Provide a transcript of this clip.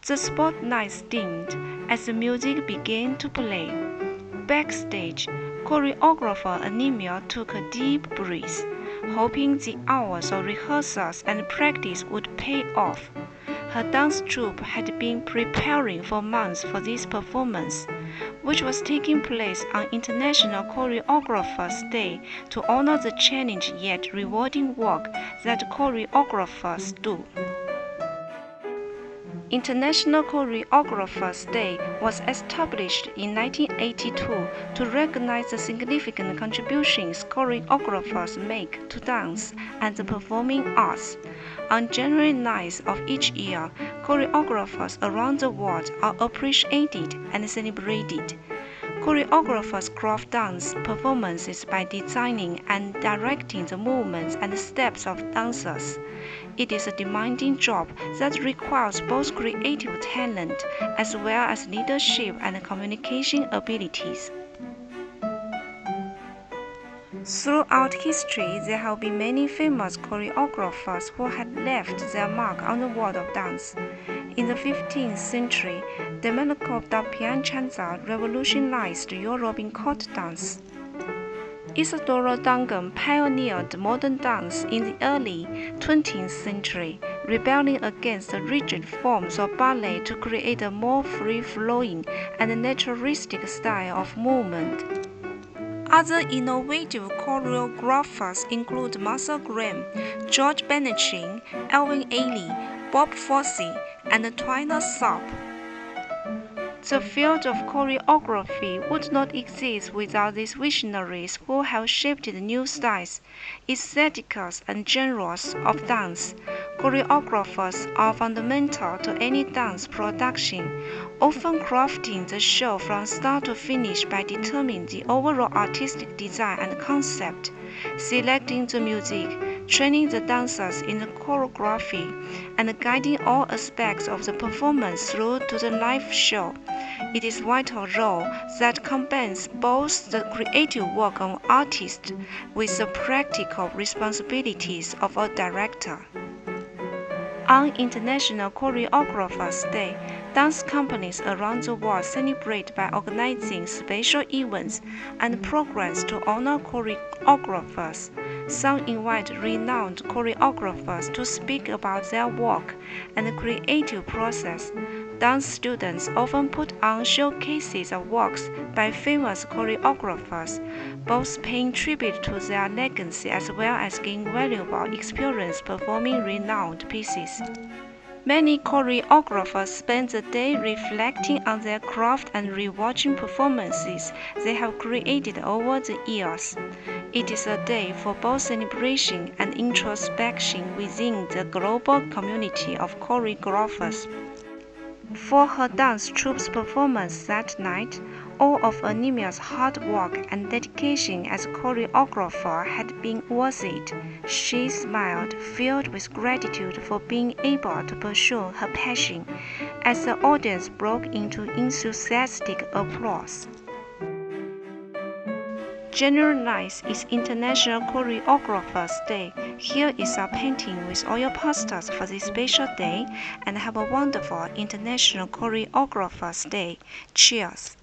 The spotlights dimmed as the music began to play. Backstage, choreographer Amelia took a deep breath, hoping the hours of rehearsals and practice would pay off. Her dance troupe had been preparing for months for this performance, which was taking place on International Choreographers' Day to honor the challenging yet rewarding work that choreographers do. International Choreographers' Day was established in 1982 to recognize the significant contributions choreographers make to dance and the performing arts. On January 9th of each year, choreographers around the world are appreciated and celebrated. Choreographers craft dance performances by designing and directing the movements and steps of dancers. It is a demanding job that requires both creative talent as well as leadership and communication abilities. Throughout history, there have been many famous choreographers who had left their mark on the world of dance. In the 15th century, Piacenza revolutionized European court dance. Isadora Duncan pioneered modern dance in the early 20th century, rebelling against the rigid forms of ballet to create a more free-flowing and naturalistic style of movement. Other innovative choreographers include Marcel Graham, George Benechin, Alvin Ailey, Bob Fosse, and Twiner Sharp. The field of choreography would not exist without these visionaries who have shaped new styles, aesthetics, and genres of dance. Choreographers are fundamental to any dance production, often crafting the show from start to finish by determining the overall artistic design and concept, selecting the music, training the dancers in the choreography, and guiding all aspects of the performance through to the live show. It is a vital role that combines both the creative work of an artist with the practical responsibilities of a director. On International Choreographers' Day, dance companies around the world celebrate by organizing special events and programs to honor choreographers. Some invite renowned choreographers to speak about their work and creative process. Dance students often put on showcases of works by famous choreographers, both paying tribute to their legacy as well as gaining valuable experience performing renowned pieces. Many choreographers spend the day reflecting on their craft and rewatching performances they have created over the years. It is a day for both celebration and introspection within the global community of choreographers. For her dance troupe's performance that night, all of Amelia's hard work and dedication as a choreographer had been worth it. She smiled, filled with gratitude for being able to pursue her passion, as the audience broke into enthusiastic applause. January 9th is International Choreographers' Day. Here is a painting with all your pastels for this special day, and have a wonderful International Choreographers' Day. Cheers!